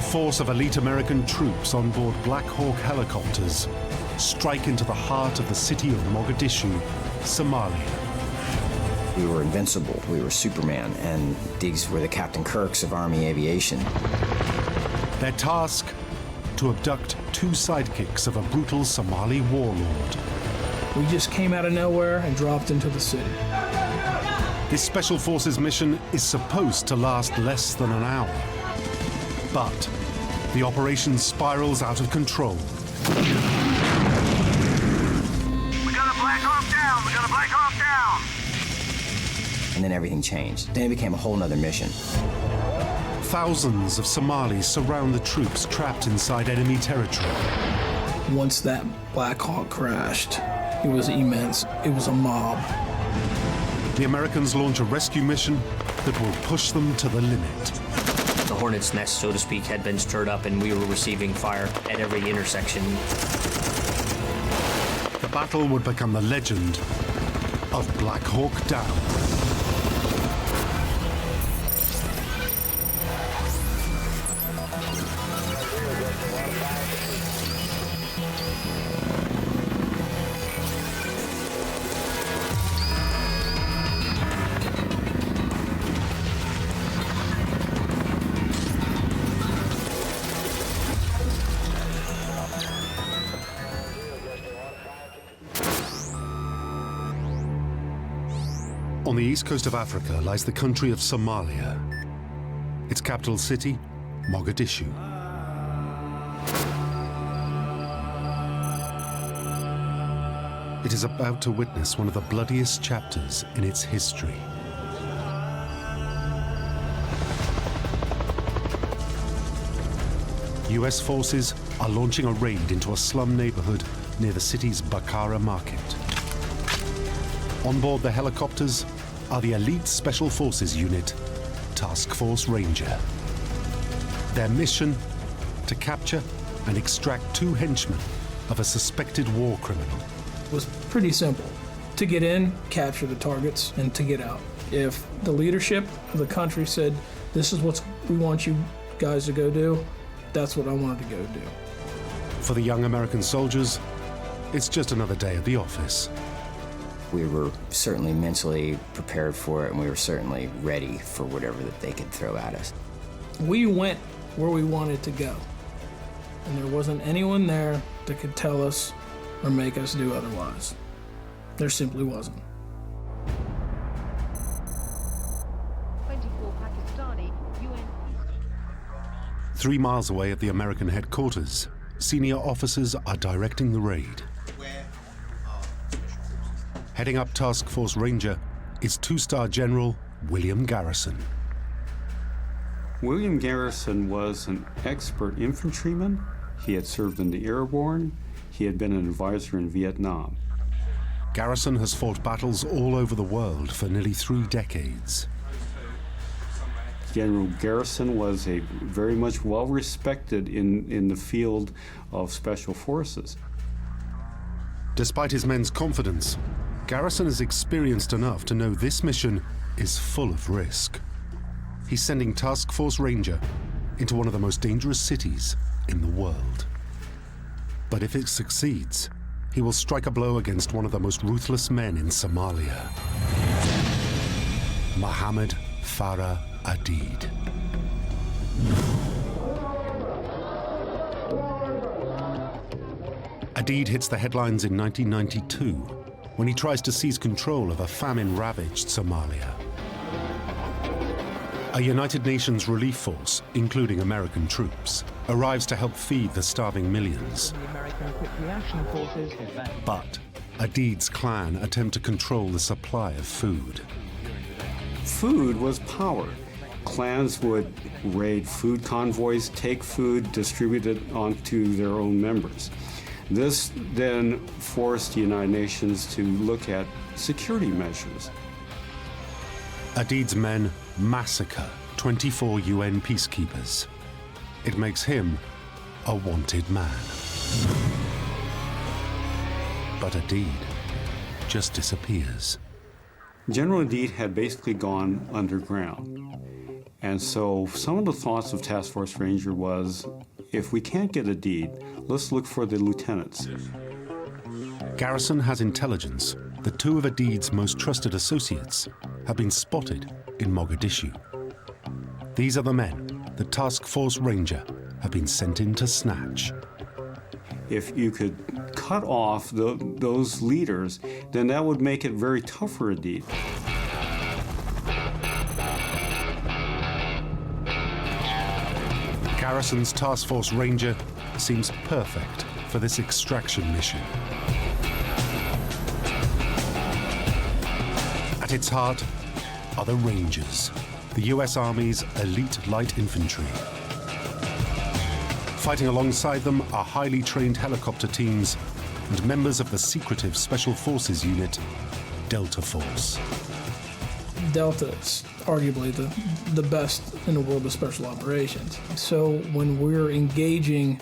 force of elite American troops on board Black Hawk helicopters strike into the heart of the city of Mogadishu, Somalia. We were invincible, we were Superman, and these were the Captain Kirks of Army aviation. Their task, to abduct two sidekicks of a brutal Somali warlord. We just came out of nowhere and dropped into the city. This Special Forces mission is supposed to last less than an hour. But the operation spirals out of control. We got a Black Hawk down! We got a Black Hawk down! And then everything changed. Then it became a whole nother mission. Thousands of Somalis surround the troops trapped inside enemy territory. Once that Black Hawk crashed, it was immense. It was a mob. The Americans launch a rescue mission that will push them to the limit. The hornet's nest, so to speak, had been stirred up, and we were receiving fire at every intersection. The battle would become the legend of Black Hawk Down. On the east coast of Africa lies the country of Somalia. Its capital city, Mogadishu. It is about to witness one of the bloodiest chapters in its history. US forces are launching a raid into a slum neighborhood near the city's Bakara market. On board the helicopters are the elite Special Forces unit, Task Force Ranger. Their mission, to capture and extract two henchmen of a suspected war criminal. It was pretty simple. To get in, capture the targets, and to get out. If the leadership of the country said, this is what we want you guys to go do, that's what I wanted to go do. For the young American soldiers, it's just another day at the office. We were certainly mentally prepared for it, and we were certainly ready for whatever that they could throw at us. We went where we wanted to go, and there wasn't anyone there that could tell us or make us do otherwise. There simply wasn't. 24 Pakistani UN. 3 miles away at the American headquarters, senior officers are directing the raid. Heading up Task Force Ranger is two-star General William Garrison. William Garrison was an expert infantryman. He had served in the airborne. He had been an advisor in Vietnam. Garrison has fought battles all over the world for nearly 3 decades. General Garrison was a very much well-respected in the field of special forces. Despite his men's confidence, Garrison is experienced enough to know this mission is full of risk. He's sending Task Force Ranger into one of the most dangerous cities in the world. But if it succeeds, he will strike a blow against one of the most ruthless men in Somalia, Muhammad Farah Aidid. Aidid hits the headlines in 1992 when he tries to seize control of a famine-ravaged Somalia. A United Nations relief force, including American troops, arrives to help feed the starving millions. But Aidid's clan attempt to control the supply of food. Food was power. Clans would raid food convoys, take food, distribute it onto their own members. This then forced the United Nations to look at security measures. Aidid's men massacre 24 UN peacekeepers. It makes him a wanted man. But Aidid just disappears. General Aidid had basically gone underground. And so some of the thoughts of Task Force Ranger was, if we can't get Aidid, let's look for the lieutenants. Garrison has intelligence that two of Aidid's most trusted associates have been spotted in Mogadishu. These are the men that Task Force Ranger have been sent in to snatch. If you could cut off those leaders, then that would make it very tough for Aidid. Garrison's Task Force Ranger seems perfect for this extraction mission. At its heart are the Rangers, the US Army's elite light infantry. Fighting alongside them are highly trained helicopter teams and members of the secretive Special Forces unit, Delta Force. Delta is arguably the best in the world of special operations. So when we're engaging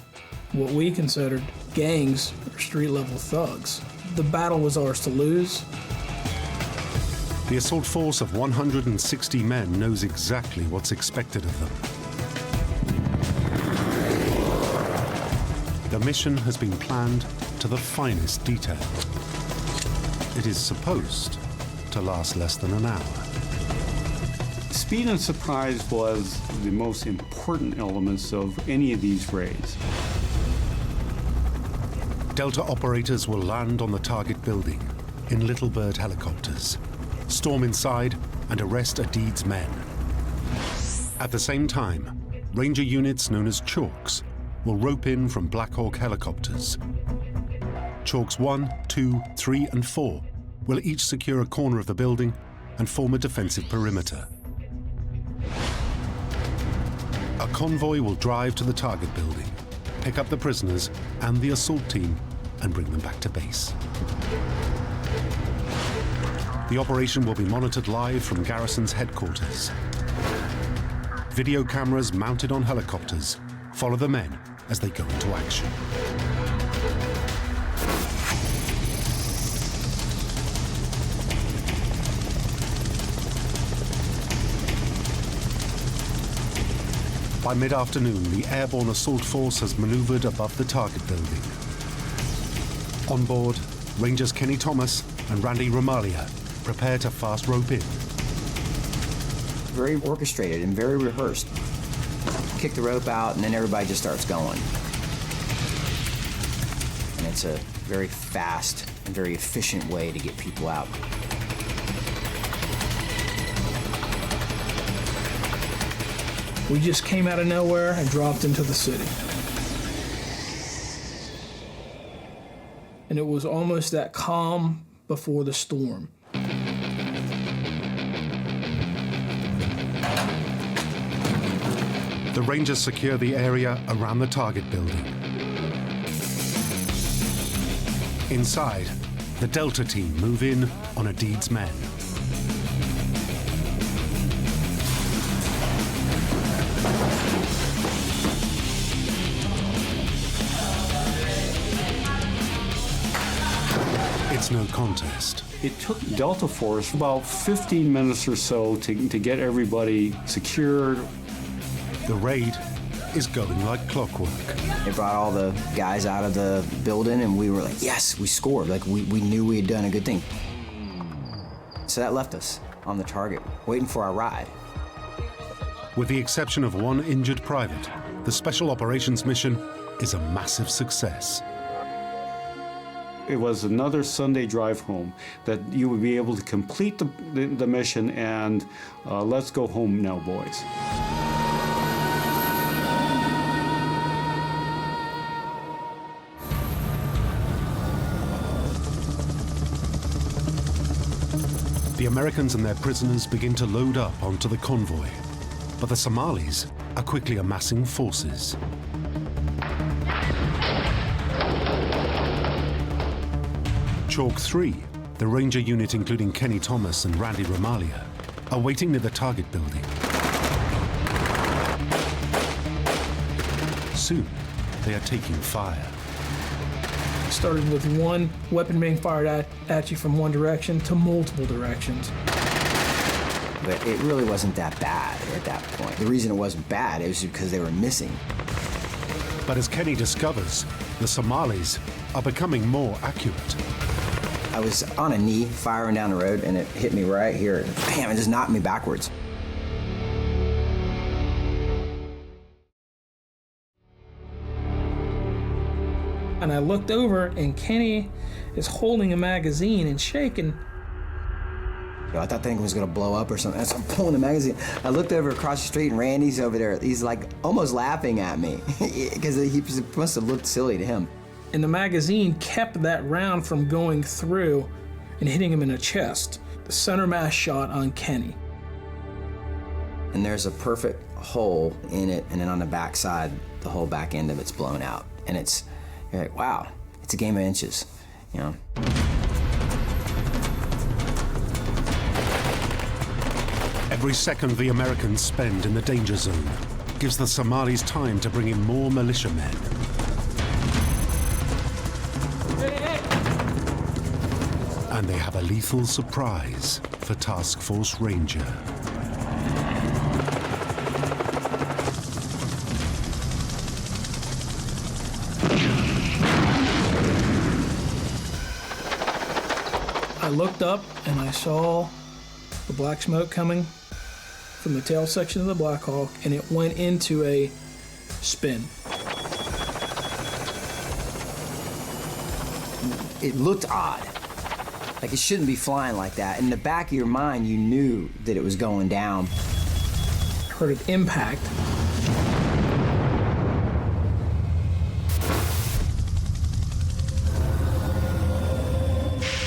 what we considered gangs or street-level thugs, the battle was ours to lose. The assault force of 160 men knows exactly what's expected of them. The mission has been planned to the finest detail. It is supposed to last less than an hour. Speed and surprise was the most important elements of any of these raids. Delta operators will land on the target building in Little Bird helicopters, storm inside and arrest Aidid's men. At the same time, Ranger units known as Chalks will rope in from Black Hawk helicopters. Chalks 1, 2, 3, and 4 will each secure a corner of the building and form a defensive perimeter. A convoy will drive to the target building, pick up the prisoners and the assault team, and bring them back to base. The operation will be monitored live from Garrison's headquarters. Video cameras mounted on helicopters follow the men as they go into action. By mid-afternoon, the airborne assault force has maneuvered above the target building. On board, Rangers Kenny Thomas and Randy Romalia prepare to fast rope in. Very orchestrated and very rehearsed. Kick the rope out and then everybody just starts going. And it's a very fast and very efficient way to get people out. We just came out of nowhere and dropped into the city. And it was almost that calm before the storm. The Rangers secure the area around the target building. Inside, the Delta team move in on Aidid's men. It's no contest. It took Delta Force about 15 minutes or so to get everybody secured. The raid is going like clockwork. They brought all the guys out of the building and we were like, yes, we scored. Like we knew we had done a good thing. So that left us on the target, waiting for our ride. With the exception of one injured private, the Special Operations mission is a massive success. It was another Sunday drive home that you would be able to complete the mission and let's go home now, boys. The Americans and their prisoners begin to load up onto the convoy, but the Somalis are quickly amassing forces. Chalk 3, the Ranger unit including Kenny Thomas and Randy Romalia, are waiting near the target building. Soon, they are taking fire. Started with one weapon being fired at you from one direction to multiple directions. but it really wasn't that bad at that point. The reason it wasn't bad is because they were missing. But as Kenny discovers, the Somalis are becoming more accurate. I was on a knee firing down the road, and it hit me right here. Bam, it just knocked me backwards. And I looked over, and Kenny is holding a magazine and shaking. I thought the thing was gonna blow up or something. So I'm pulling the magazine. I looked over across the street, and Randy's over there. He's like almost laughing at me because he must have looked silly to him. And the magazine kept that round from going through and hitting him in the chest. The center mass shot on Kenny. And there's a perfect hole in it, and then on the back side, the whole back end of it's blown out. And you're like, wow, it's a game of inches, you know? Every second the Americans spend in the danger zone gives the Somalis time to bring in more militiamen. And they have a lethal surprise for Task Force Ranger. I looked up and I saw the black smoke coming from the tail section of the Black Hawk, and it went into a spin. It looked odd. Like it shouldn't be flying like that. In the back of your mind, you knew that it was going down. I heard it impact.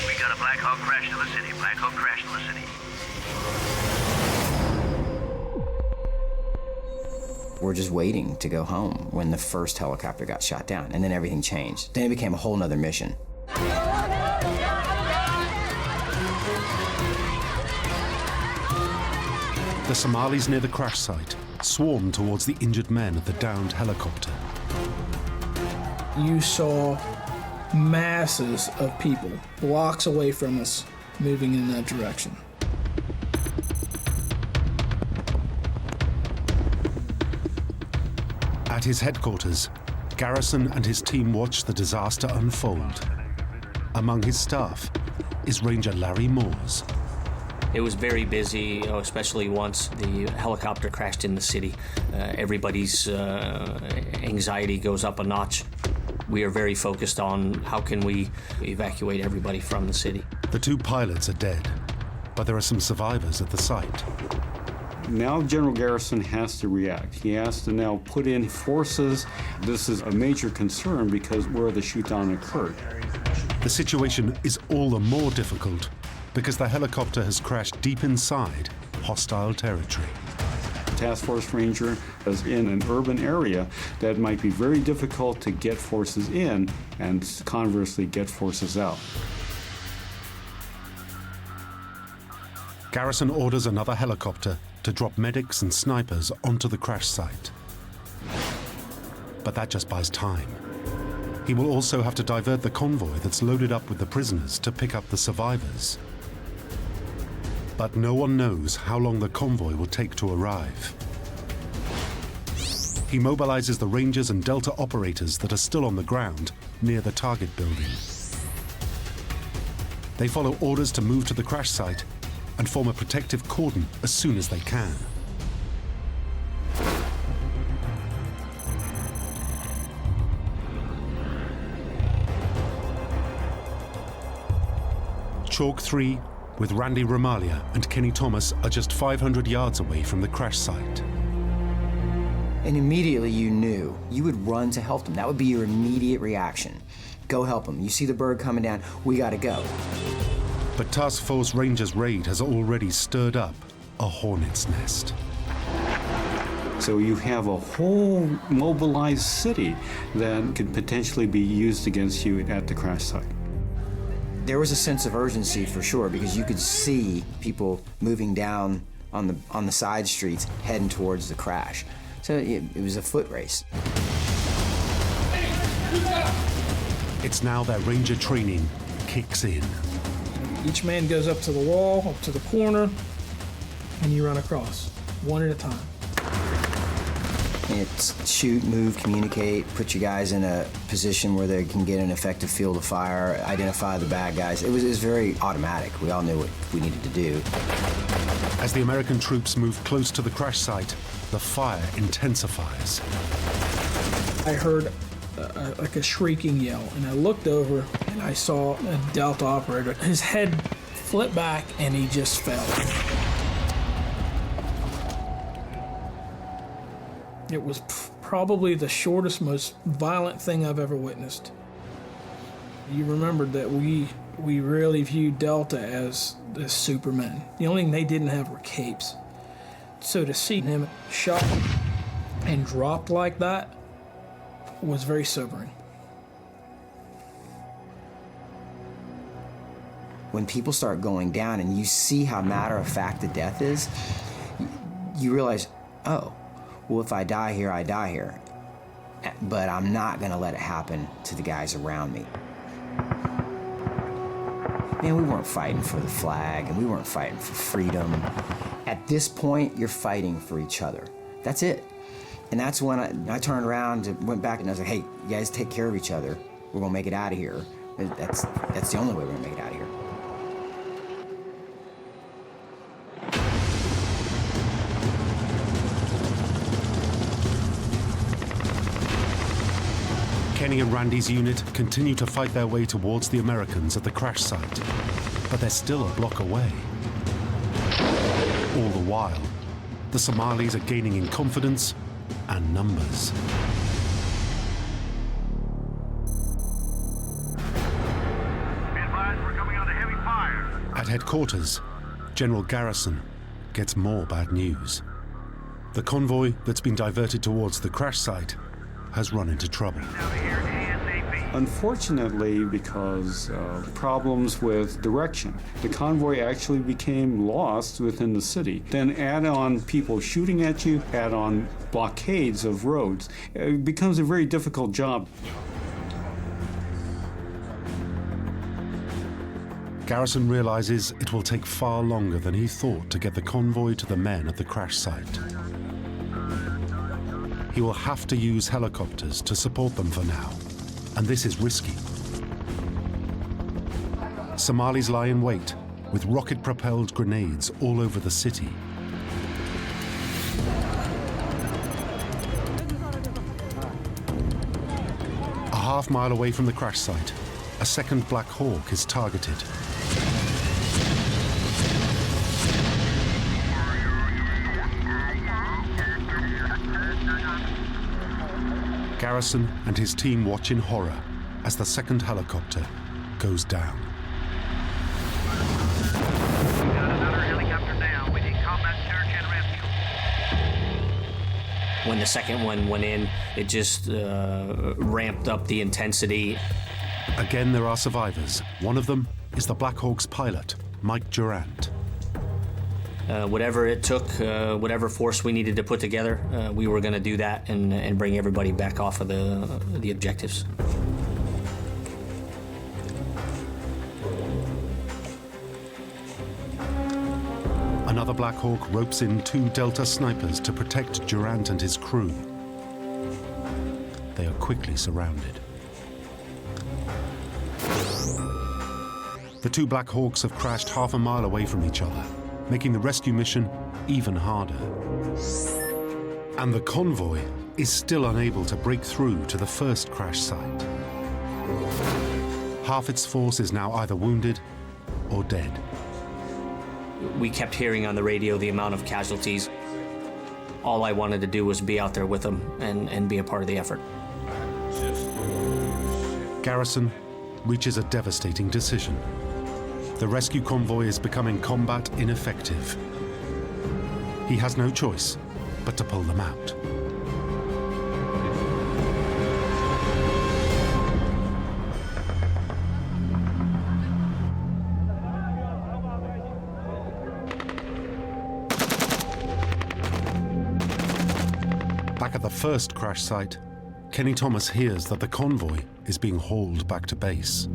We got a Black Hawk crash in the city. Black Hawk crash in the city. We're just waiting to go home when the first helicopter got shot down, and then everything changed. Then it became a whole nother mission. The Somalis near the crash site swarmed towards the injured men of the downed helicopter. You saw masses of people blocks away from us moving in that direction. At his headquarters, Garrison and his team watch the disaster unfold. Among his staff is Ranger Larry Moores. It was very busy, especially once the helicopter crashed in the city. Everybody's anxiety goes up a notch. We are very focused on how can we evacuate everybody from the city. The two pilots are dead, but there are some survivors at the site. Now General Garrison has to react. He has to now put in forces. This is a major concern because where the shoot-down occurred. The situation is all the more difficult because the helicopter has crashed deep inside hostile territory. Task Force Ranger is in an urban area that might be very difficult to get forces in and conversely get forces out. Garrison orders another helicopter to drop medics and snipers onto the crash site. But that just buys time. He will also have to divert the convoy that's loaded up with the prisoners to pick up the survivors. But no one knows how long the convoy will take to arrive. He mobilizes the Rangers and Delta operators that are still on the ground near the target building. They follow orders to move to the crash site and form a protective cordon as soon as they can. Chalk 3 with Randy Romalia and Kenny Thomas are just 500 yards away from the crash site. And immediately you knew you would run to help them. That would be your immediate reaction. Go help them. You see the bird coming down, we gotta go. But Task Force Ranger's raid has already stirred up a hornet's nest. So you have a whole mobilized city that could potentially be used against you at the crash site. There was a sense of urgency for sure because you could see people moving down on the side streets heading towards the crash. So it was a foot race. It's now that Ranger training kicks in. Each man goes up to the wall, up to the corner, and you run across, one at a time. It's shoot, move, communicate, put your guys in a position where they can get an effective field of fire, identify the bad guys. It was very automatic. We all knew what we needed to do. As the American troops move close to the crash site, the fire intensifies. I heard like a shrieking yell, and I looked over and I saw a Delta operator. His head flipped back and he just fell. It was probably the shortest, most violent thing I've ever witnessed. You remembered that we really viewed Delta as supermen. The only thing they didn't have were capes. So to see him shot and dropped like that was very sobering. When people start going down and you see how matter-of-fact the death is, you realize, oh, well, if I die here, I die here. But I'm not gonna let it happen to the guys around me. Man, we weren't fighting for the flag, and we weren't fighting for freedom. At this point, you're fighting for each other. That's it. And that's when I turned around and went back and I was like, hey, you guys take care of each other. We're gonna make it out of here. That's the only way we're gonna make it out of here. Kenny and Randy's unit continue to fight their way towards the Americans at the crash site, but they're still a block away. All the while, the Somalis are gaining in confidence and numbers. Be advised, we're coming under heavy fire. At headquarters, General Garrison gets more bad news. The convoy that's been diverted towards the crash site has run into trouble. Down here, ASAP. Unfortunately, because of problems with direction, the convoy actually became lost within the city. Then add on people shooting at you, add on blockades of roads. It becomes a very difficult job. Garrison realizes it will take far longer than he thought to get the convoy to the men at the crash site. He will have to use helicopters to support them for now, and this is risky. Somalis lie in wait with rocket-propelled grenades all over the city. A half-mile away from the crash site, a second Black Hawk is targeted. Garrison and his team watch in horror as the second helicopter goes down. We got another helicopter down. We need combat search and rescue. When the second one went in, it just ramped up the intensity. Again, there are survivors. One of them is the Black Hawk's pilot, Mike Durant. Whatever it took, whatever force we needed to put together, we were going to do that and bring everybody back off of the objectives. Another Black Hawk ropes in 2 Delta snipers to protect Durant and his crew. They are quickly surrounded. The 2 Black Hawks have crashed half a mile away from each other, making the rescue mission even harder. And the convoy is still unable to break through to the first crash site. Half its force is now either wounded or dead. We kept hearing on the radio the amount of casualties. All I wanted to do was be out there with them and be a part of the effort. Garrison reaches a devastating decision. The rescue convoy is becoming combat ineffective. He has no choice but to pull them out. Back at the first crash site, Kenny Thomas hears that the convoy is being hauled back to base.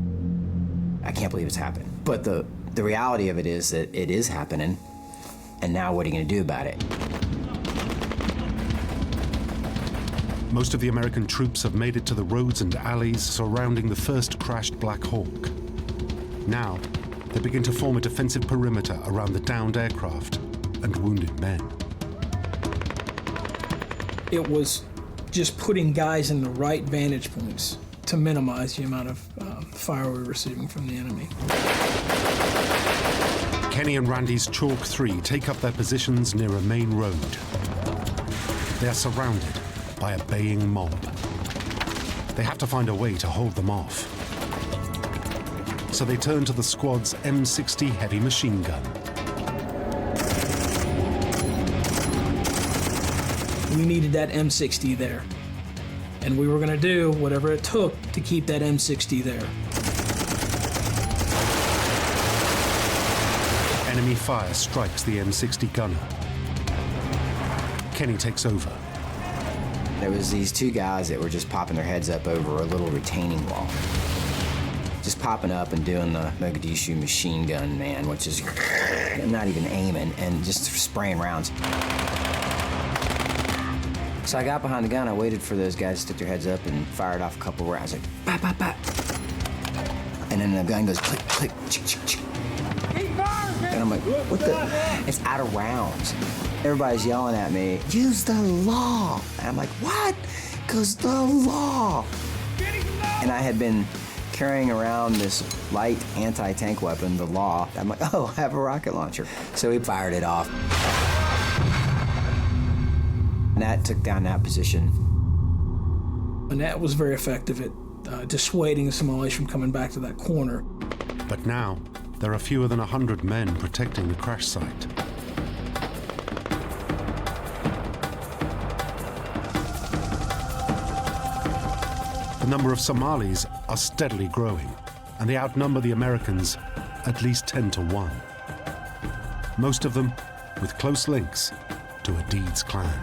I can't believe it's happened. But the reality of it is that it is happening, And now what are you going to do about it? Most of the American troops have made it to the roads and alleys surrounding the first crashed Black Hawk. Now, they begin to form a defensive perimeter around the downed aircraft and wounded men. It was just putting guys in the right vantage points to minimize the amount of fire we were receiving from the enemy. Kenny and Randy's Chalk 3 take up their positions near a main road. They are surrounded by a baying mob. They have to find a way to hold them off. So they turn to the squad's M60 heavy machine gun. We needed that M60 there. And we were going to do whatever it took to keep that M60 there. Enemy fire strikes the M60 gunner. Kenny takes over. There was these two guys that were just popping their heads up over a little retaining wall. Just popping up and doing the Mogadishu machine gun, man, which is not even aiming and just spraying rounds. So I got behind the gun, I waited for those guys to stick their heads up and fired off a couple rounds, like, bap, bap, bap. And then the gun goes click, click, chick, chick, chick. And I'm like, what the? It's out of rounds. Everybody's yelling at me, use the law. And I'm like, what? Because the law. And I had been carrying around this light anti-tank weapon, the law. I'm like, oh, I have a rocket launcher. So we fired it off. And that took down that position. And that was very effective at dissuading the Somalis from coming back to that corner. But now, there are fewer than 100 men protecting the crash site. The number of Somalis are steadily growing, and they outnumber the Americans at least 10 to 1. Most of them with close links to Aidid's clan.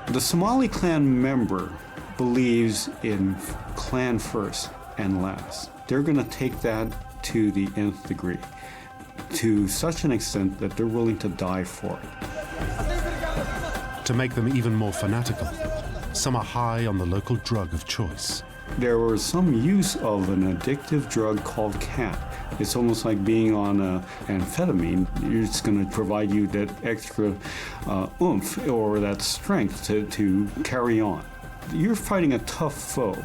The Somali clan member believes in clan first and last. They're going to take that to the nth degree, to such an extent that they're willing to die for it. To make them even more fanatical, some are high on the local drug of choice. There was some use of an addictive drug called cat. It's almost like being on amphetamine. It's going to provide you that extra oomph or that strength to carry on. You're fighting a tough foe.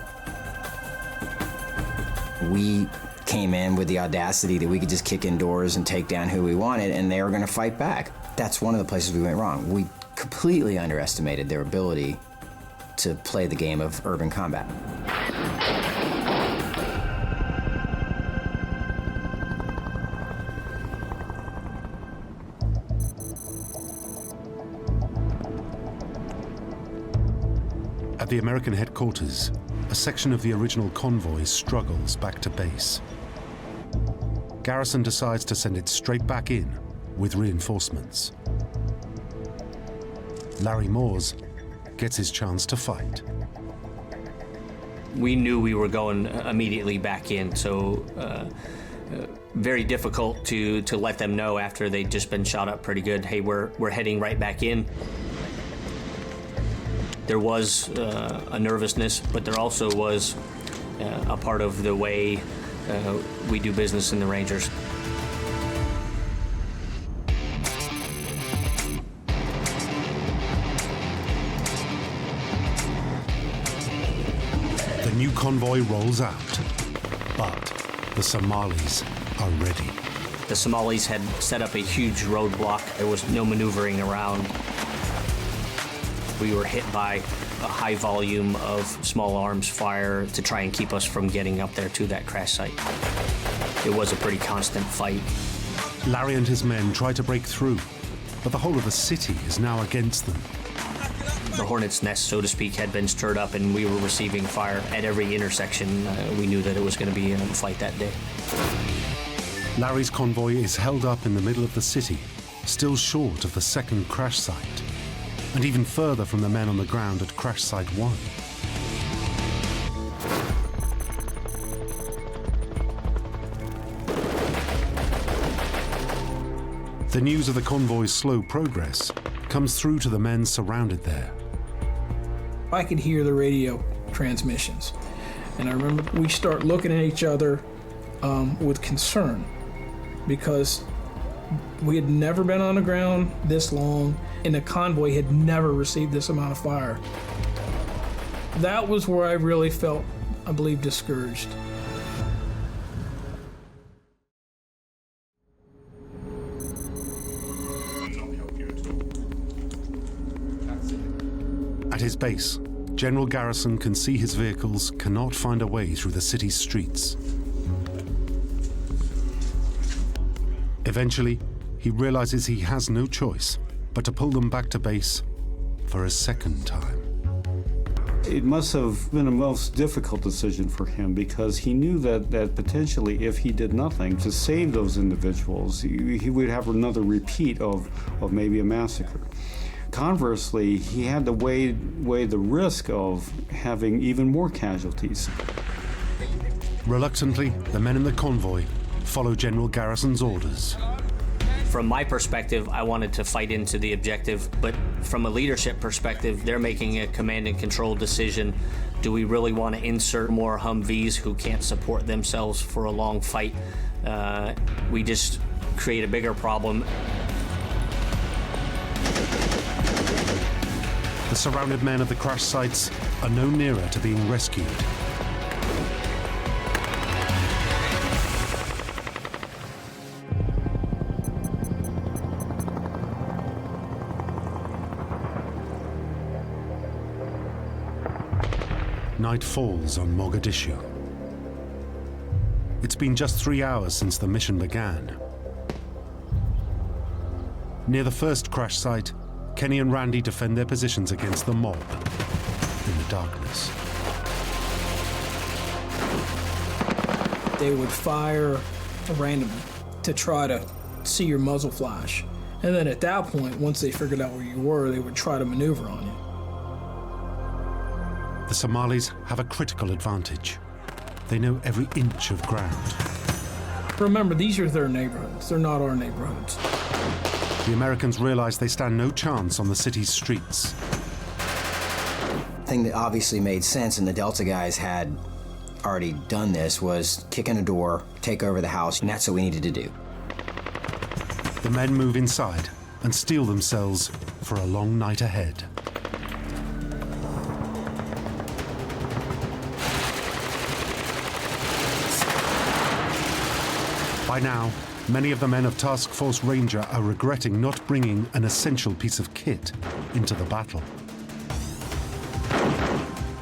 We came in with the audacity that we could just kick in doors and take down who we wanted, and they were going to fight back. That's one of the places we went wrong. We completely underestimated their ability to play the game of urban combat. At the American headquarters, a section of the original convoy struggles back to base. Garrison decides to send it straight back in with reinforcements. Larry Moores gets his chance to fight. We knew we were going immediately back in, so very difficult to let them know after they'd just been shot up pretty good. Hey, we're heading right back in. There was a nervousness, but there also was a part of the way we do business in the Rangers. The new convoy rolls out, but the Somalis are ready. The Somalis had set up a huge roadblock. There was no maneuvering around. We were hit by a high volume of small arms fire to try and keep us from getting up there to that crash site. It was a pretty constant fight. Larry and his men try to break through, but the whole of the city is now against them. The hornet's nest, so to speak, had been stirred up, and we were receiving fire at every intersection. We knew that it was going to be a fight that day. Larry's convoy is held up in the middle of the city, still short of the second crash site, and even further from the men on the ground at crash site 1. The news of the convoy's slow progress comes through to the men surrounded there. I could hear the radio transmissions. And I remember we start looking at each other with concern, because we had never been on the ground this long, and the convoy had never received this amount of fire. That was where I really felt, I believe, discouraged. At his base, General Garrison can see his vehicles cannot find a way through the city's streets. Eventually, he realizes he has no choice but to pull them back to base for a second time. It must have been a most difficult decision for him, because he knew that potentially if he did nothing to save those individuals, he would have another repeat of maybe a massacre. Conversely, he had to weigh the risk of having even more casualties. Reluctantly, the men in the convoy follow General Garrison's orders. From my perspective, I wanted to fight into the objective, but from a leadership perspective, they're making a command and control decision. Do we really want to insert more Humvees who can't support themselves for a long fight? We just create a bigger problem. The surrounded men of the crash sites are no nearer to being rescued. Night falls on Mogadishu. It's been just 3 hours since the mission began. Near the first crash site, Kenny and Randy defend their positions against the mob in the darkness. They would fire randomly to try to see your muzzle flash. And then at that point, once they figured out where you were, they would try to maneuver on you. The Somalis have a critical advantage. They know every inch of ground. Remember, these are their neighborhoods. They're not our neighborhoods. The Americans realize they stand no chance on the city's streets. The thing that obviously made sense, and the Delta guys had already done this, was kick in a door, take over the house, and that's what we needed to do. The men move inside and steel themselves for a long night ahead. By now, many of the men of Task Force Ranger are regretting not bringing an essential piece of kit into the battle.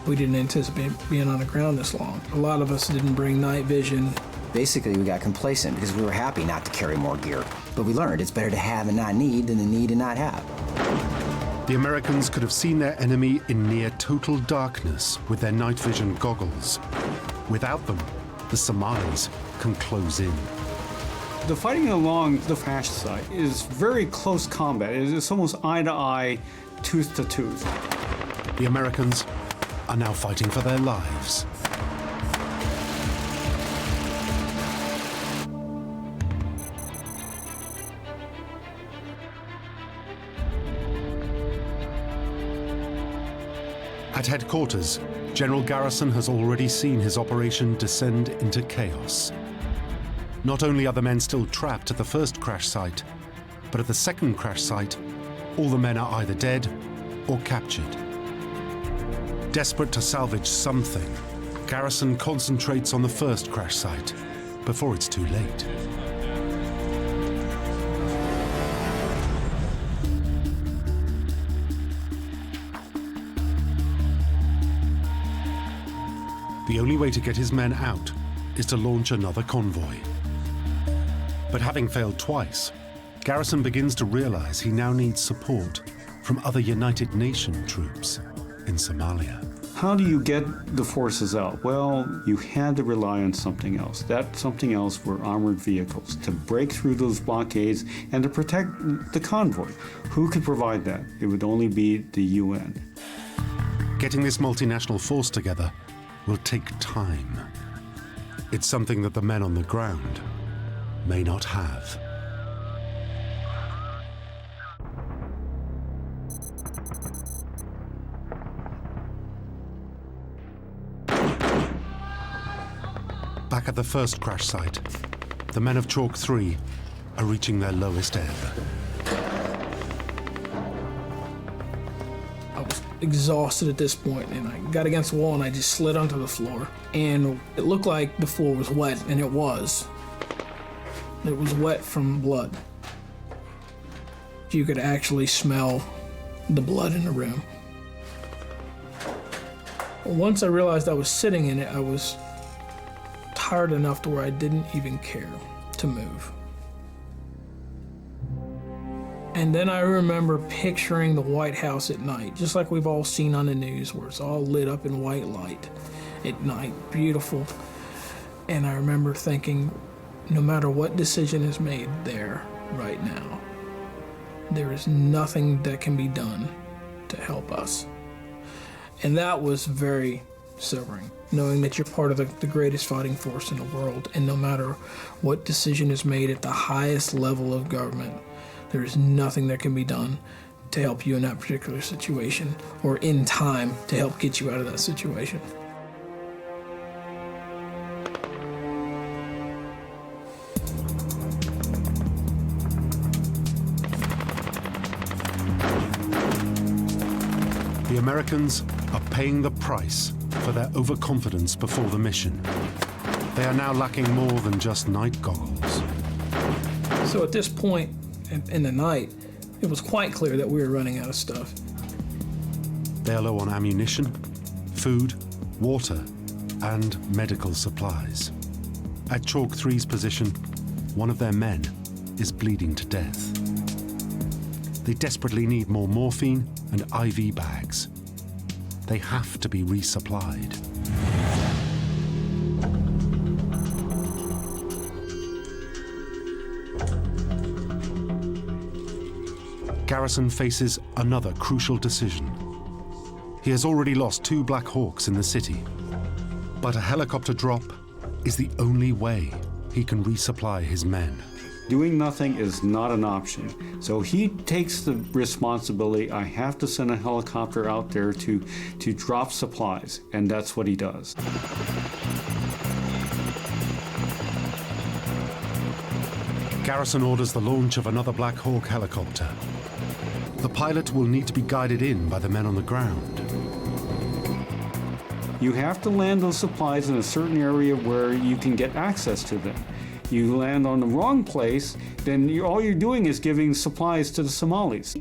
We didn't anticipate being on the ground this long. A lot of us didn't bring night vision. Basically, we got complacent because we were happy not to carry more gear. But we learned it's better to have and not need than to need and not have. The Americans could have seen their enemy in near total darkness with their night vision goggles. Without them, the Somalis can close in. The fighting along the crash site is very close combat. It's almost eye to eye, tooth to tooth. The Americans are now fighting for their lives. At headquarters, General Garrison has already seen his operation descend into chaos. Not only are the men still trapped at the first crash site, but at the second crash site, all the men are either dead or captured. Desperate to salvage something, Garrison concentrates on the first crash site before it's too late. The only way to get his men out is to launch another convoy. But having failed twice, Garrison begins to realize he now needs support from other United Nations troops in Somalia. How do you get the forces out? Well, you had to rely on something else. That something else were armored vehicles to break through those blockades and to protect the convoy. Who could provide that? It would only be the UN. Getting this multinational force together will take time. It's something that the men on the ground may not have. Back at the first crash site, the men of Chalk 3 are reaching their lowest ebb. I was exhausted at this point, and I got against the wall and I just slid onto the floor. And it looked like the floor was wet, and it was. It was wet from blood. You could actually smell the blood in the room. Once I realized I was sitting in it, I was tired enough to where I didn't even care to move. And then I remember picturing the White House at night, just like we've all seen on the news, where it's all lit up in white light at night, beautiful. And I remember thinking, no matter what decision is made there right now, there is nothing that can be done to help us. And that was very sobering, knowing that you're part of the greatest fighting force in the world, and no matter what decision is made at the highest level of government, there is nothing that can be done to help you in that particular situation, or in time to help get you out of that situation. The Americans are paying the price for their overconfidence before the mission. They are now lacking more than just night goggles. So at this point in the night, it was quite clear that we were running out of stuff. They are low on ammunition, food, water, and medical supplies. At Chalk 3's position, one of their men is bleeding to death. They desperately need more morphine and IV bags. They have to be resupplied. Garrison faces another crucial decision. He has already lost 2 Black Hawks in the city, but a helicopter drop is the only way he can resupply his men. Doing nothing is not an option. So he takes the responsibility. I have to send a helicopter out there to drop supplies, and that's what he does. Garrison orders the launch of another Black Hawk helicopter. The pilot will need to be guided in by the men on the ground. You have to land those supplies in a certain area where you can get access to them. You land on the wrong place, then all you're doing is giving supplies to the Somalis.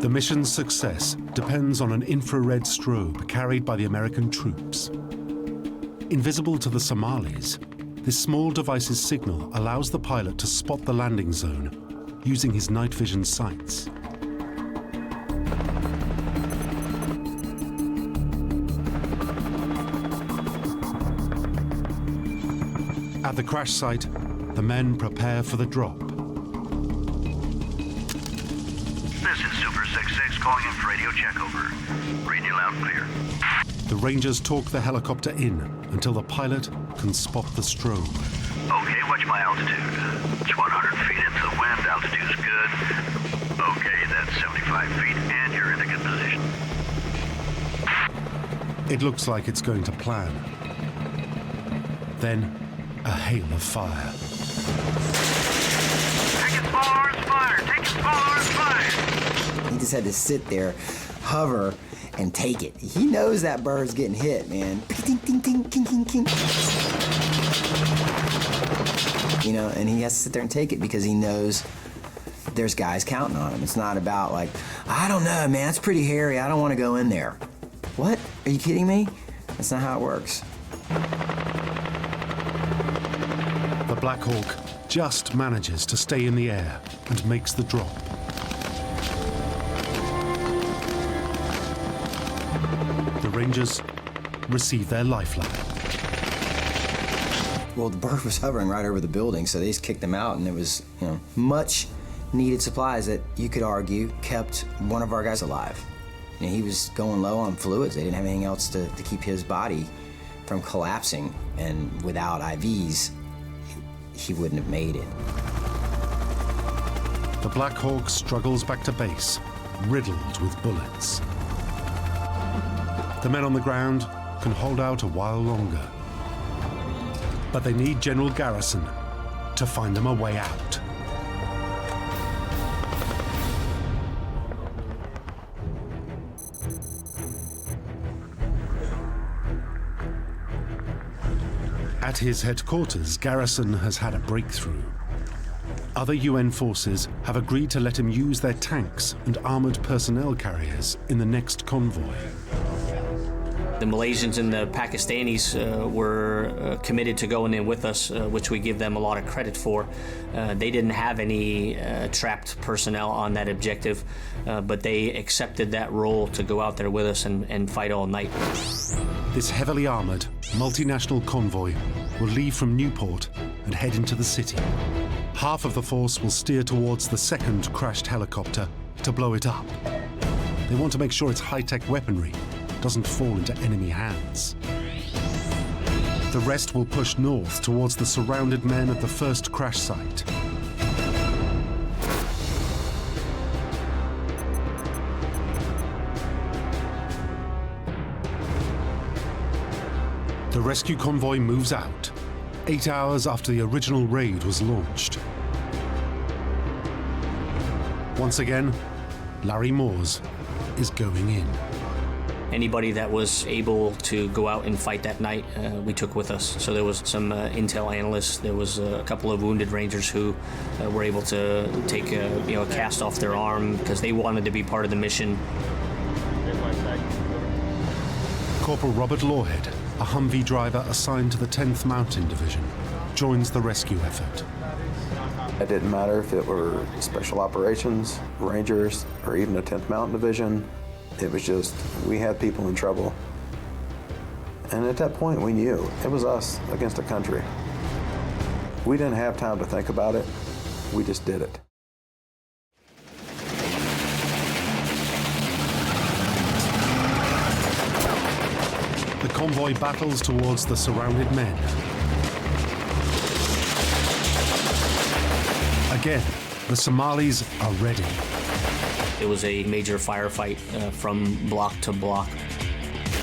The mission's success depends on an infrared strobe carried by the American troops. Invisible to the Somalis, this small device's signal allows the pilot to spot the landing zone using his night vision sights. At the crash site, the men prepare for the drop. This is Super 66 calling in for radio check over. Reading you loud and clear. The Rangers talk the helicopter in until the pilot can spot the strobe. Okay, watch my altitude. It's 100 feet into the wind. Altitude's good. Okay, that's 75 feet, and you're in a good position. It looks like it's going to plan. Then, a hail of fire. Taking small arms fire! Taking small arms fire! He just had to sit there, hover, and take it. He knows that bird's getting hit, man. Ting, ting, ting, ting, ting, ting. You know, and he has to sit there and take it because he knows there's guys counting on him. It's not about like, I don't know, man, it's pretty hairy. I don't want to go in there. What? Are you kidding me? That's not how it works. The Black Hawk just manages to stay in the air and makes the drop. The Rangers receive their lifeline. Well, the bird was hovering right over the building, so they just kicked him out, and it was, you know, much needed supplies that you could argue kept one of our guys alive. You know, he was going low on fluids. They didn't have anything else to keep his body from collapsing, and without IVs, he wouldn't have made it. The Black Hawk struggles back to base riddled with bullets. The men on the ground can hold out a while longer, but they need General Garrison to find them a way out. At his headquarters, Garrison has had a breakthrough. Other UN forces have agreed to let him use their tanks and armored personnel carriers in the next convoy. The Malaysians and the Pakistanis were committed to going in with us, which we give them a lot of credit for. They didn't have any trapped personnel on that objective, but they accepted that role to go out there with us and fight all night. This heavily armored, multinational convoy will leave from Newport and head into the city. Half of the force will steer towards the second crashed helicopter to blow it up. They want to make sure its high-tech weaponry doesn't fall into enemy hands. The rest will push north towards the surrounded men at the first crash site. The rescue convoy moves out, 8 hours after the original raid was launched. Once again, Larry Moores is going in. Anybody that was able to go out and fight that night, we took with us. So there was some intel analysts, there was a couple of wounded rangers who were able to take a cast off their arm because they wanted to be part of the mission. Corporal Robert Lawhead, a Humvee driver assigned to the 10th Mountain Division, joins the rescue effort. It didn't matter if it were Special Operations, Rangers, or even the 10th Mountain Division. It was just, we had people in trouble. And at that point, we knew it was us against the country. We didn't have time to think about it. We just did it. The convoy battles towards the surrounded men. Again, the Somalis are ready. It was a major firefight from block to block.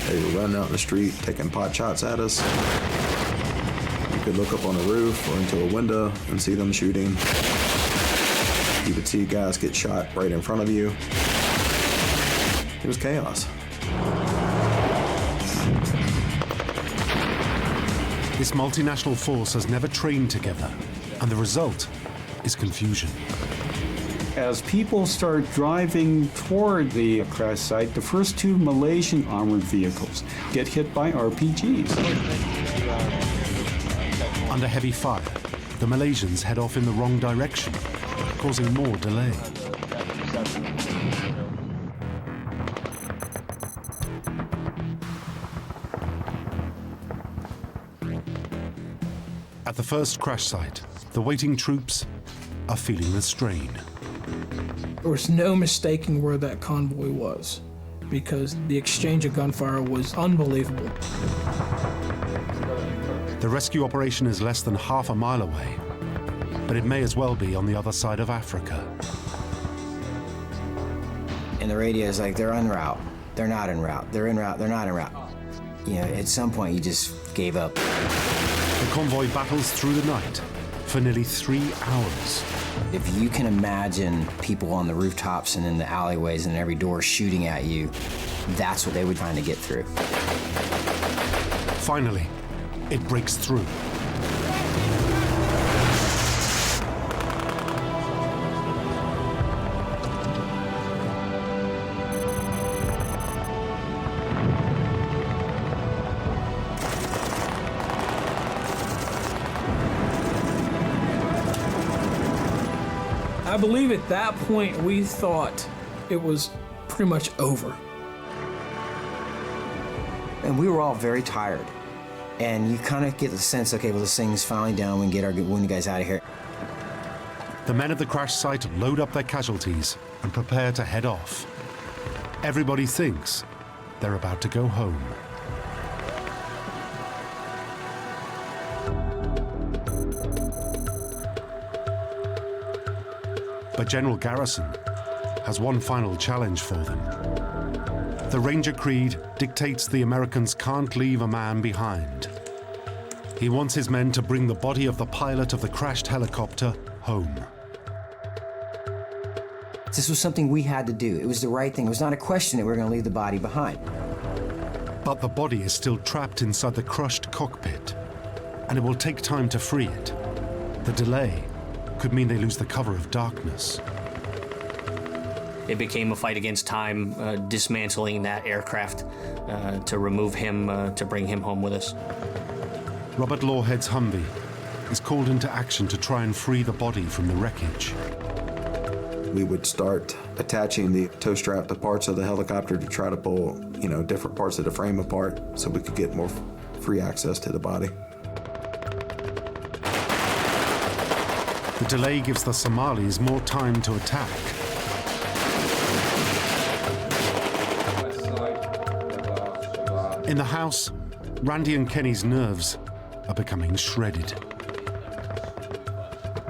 They were running out in the street, taking pot shots at us. You could look up on the roof or into a window and see them shooting. You would see guys get shot right in front of you. It was chaos. This multinational force has never trained together, and the result is confusion. As people start driving toward the crash site, the first two Malaysian armored vehicles get hit by RPGs. Under heavy fire, the Malaysians head off in the wrong direction, causing more delay. At the first crash site, the waiting troops are feeling the strain. There was no mistaking where that convoy was because the exchange of gunfire was unbelievable. The rescue operation is less than half a mile away, but it may as well be on the other side of Africa. And the radio is like, they're en route. They're not en route. They're en route. They're not en route. You know, at some point you just gave up. The convoy battles through the night for nearly 3 hours. If you can imagine people on the rooftops and in the alleyways and every door shooting at you, that's what they were trying to get through. Finally, it breaks through. I believe at that point we thought it was pretty much over. And we were all very tired. And you kind of get the sense, okay, well, this thing's finally done. We can get our wounded guys out of here. The men at the crash site load up their casualties and prepare to head off. Everybody thinks they're about to go home. But General Garrison has one final challenge for them. The Ranger Creed dictates the Americans can't leave a man behind. He wants his men to bring the body of the pilot of the crashed helicopter home. This was something we had to do. It was the right thing. It was not a question that we were going to leave the body behind. But the body is still trapped inside the crushed cockpit, and it will take time to free it. The delay could mean they lose the cover of darkness. It became a fight against time, dismantling that aircraft to remove him, to bring him home with us. Robert Lawhead's Humvee is called into action to try and free the body from the wreckage. We would start attaching the tow strap to parts of the helicopter to try to pull, different parts of the frame apart so we could get more free access to the body. The delay gives the Somalis more time to attack. In the house, Randy and Kenny's nerves are becoming shredded.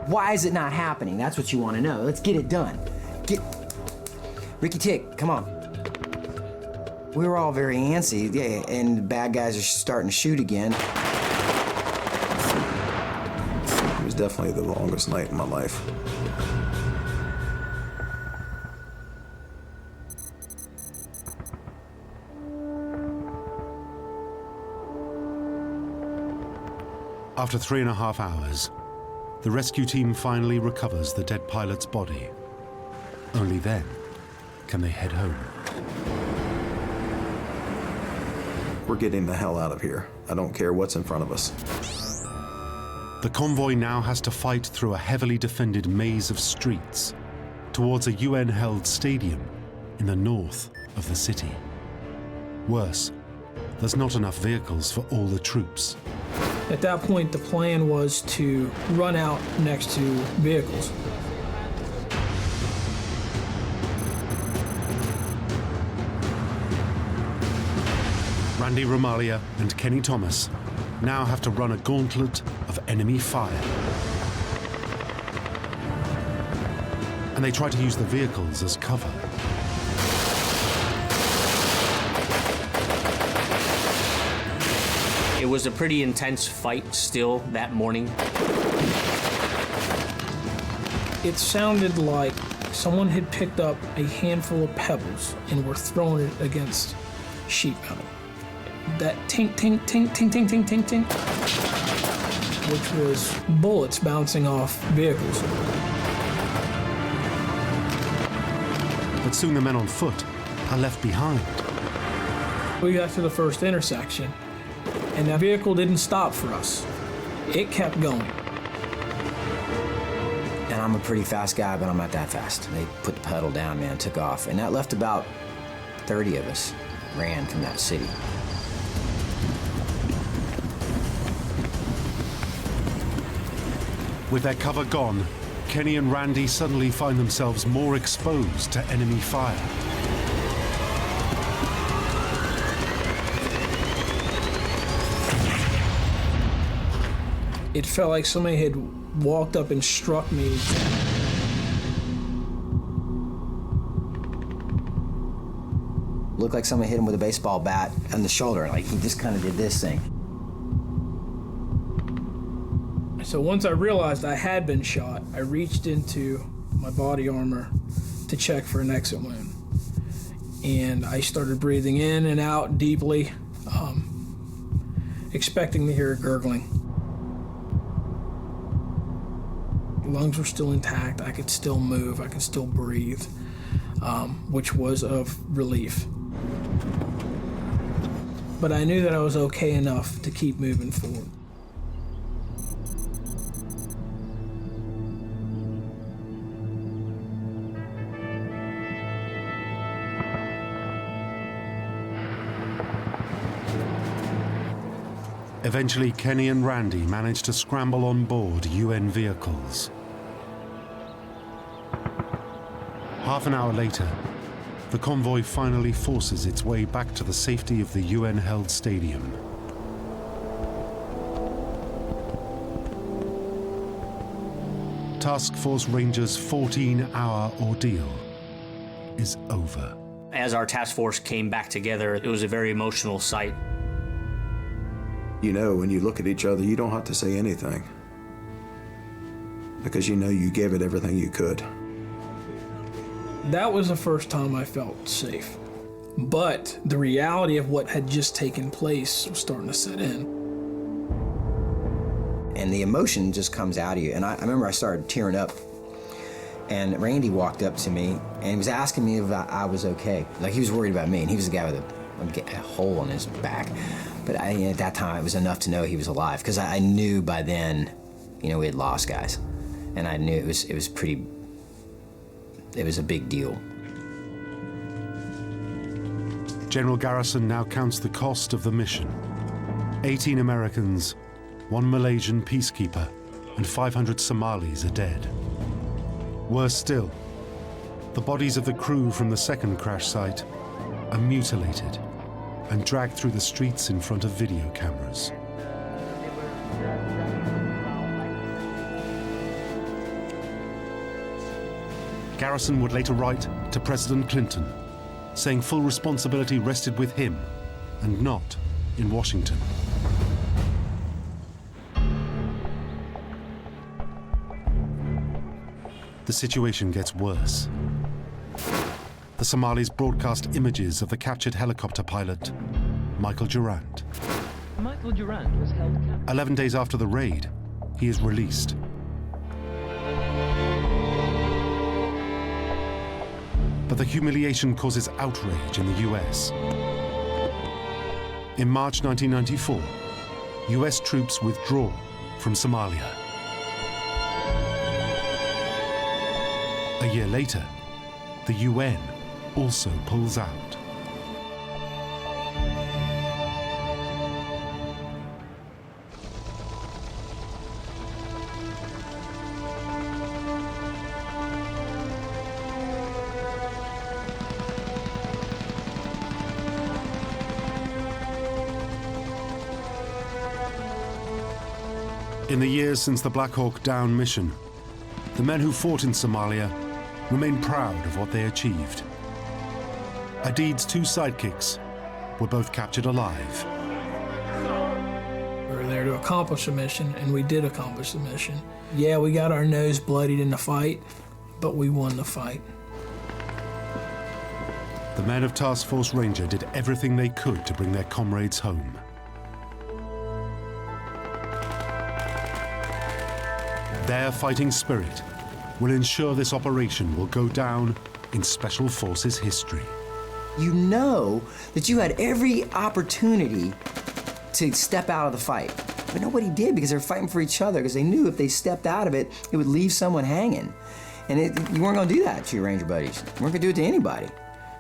Why is it not happening? That's what you want to know. Let's get it done. Ricky Tick, come on. We were all very antsy, yeah, and the bad guys are starting to shoot again. It was definitely the longest night in my life. After 3.5 hours, the rescue team finally recovers the dead pilot's body. Only then can they head home. We're getting the hell out of here. I don't care what's in front of us. The convoy now has to fight through a heavily defended maze of streets towards a UN-held stadium in the north of the city. Worse, there's not enough vehicles for all the troops. At that point, the plan was to run out next to vehicles. Randy Romalia and Kenny Thomas now have to run a gauntlet of enemy fire. And they try to use the vehicles as cover. It was a pretty intense fight still that morning. It sounded like someone had picked up a handful of pebbles and were throwing it against sheet metal. That tink, tink, tink, tink, tink, tink, tink, tink, which was bullets bouncing off vehicles. But soon the men on foot are left behind. We got to the first intersection, and that vehicle didn't stop for us. It kept going. And I'm a pretty fast guy, but I'm not that fast. They put the pedal down, man, took off. And that left about 30 of us ran from that city. With their cover gone, Kenny and Randy suddenly find themselves more exposed to enemy fire. It felt like somebody had walked up and struck me. Looked like somebody hit him with a baseball bat on the shoulder, like he just kind of did this thing. So once I realized I had been shot, I reached into my body armor to check for an exit wound. And I started breathing in and out deeply, expecting to hear a gurgling. Lungs were still intact, I could still move, I could still breathe, which was of relief. But I knew that I was okay enough to keep moving forward. Eventually, Kenny and Randy managed to scramble on board UN vehicles. Half an hour later, the convoy finally forces its way back to the safety of the UN-held stadium. Task Force Rangers' 14-hour ordeal is over. As our task force came back together, it was a very emotional sight. You know, when you look at each other, you don't have to say anything, because you know you gave it everything you could. That was the first time I felt safe. But the reality of what had just taken place was starting to set in. And the emotion just comes out of you. And I remember I started tearing up. And Randy walked up to me and he was asking me if I was okay. Like, he was worried about me, and he was the guy with a hole on his back. But at that time, it was enough to know he was alive, because I knew by then, we had lost guys. And I knew it was a big deal. General Garrison now counts the cost of the mission. 18 Americans, 1 Malaysian peacekeeper, and 500 Somalis are dead. Worse still, the bodies of the crew from the second crash site are mutilated and dragged through the streets in front of video cameras. Garrison would later write to President Clinton, saying full responsibility rested with him and not in Washington. The situation gets worse. The Somalis broadcast images of the captured helicopter pilot, Michael Durant. Michael Durant was held captive. 11 days after the raid, he is released. But the humiliation causes outrage in the US. In March 1994, US troops withdraw from Somalia. A year later, the UN also pulls out. In the years since the Black Hawk Down mission, the men who fought in Somalia remain proud of what they achieved. Aidid's 2 sidekicks were both captured alive. We were there to accomplish a mission, and we did accomplish the mission. Yeah, we got our nose bloodied in the fight, but we won the fight. The men of Task Force Ranger did everything they could to bring their comrades home. Their fighting spirit will ensure this operation will go down in Special Forces history. You know that you had every opportunity to step out of the fight, but nobody did, because they were fighting for each other, because they knew if they stepped out of it, it would leave someone hanging. And you weren't going to do that to your Ranger buddies. You weren't going to do it to anybody.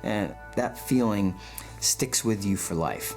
And that feeling sticks with you for life.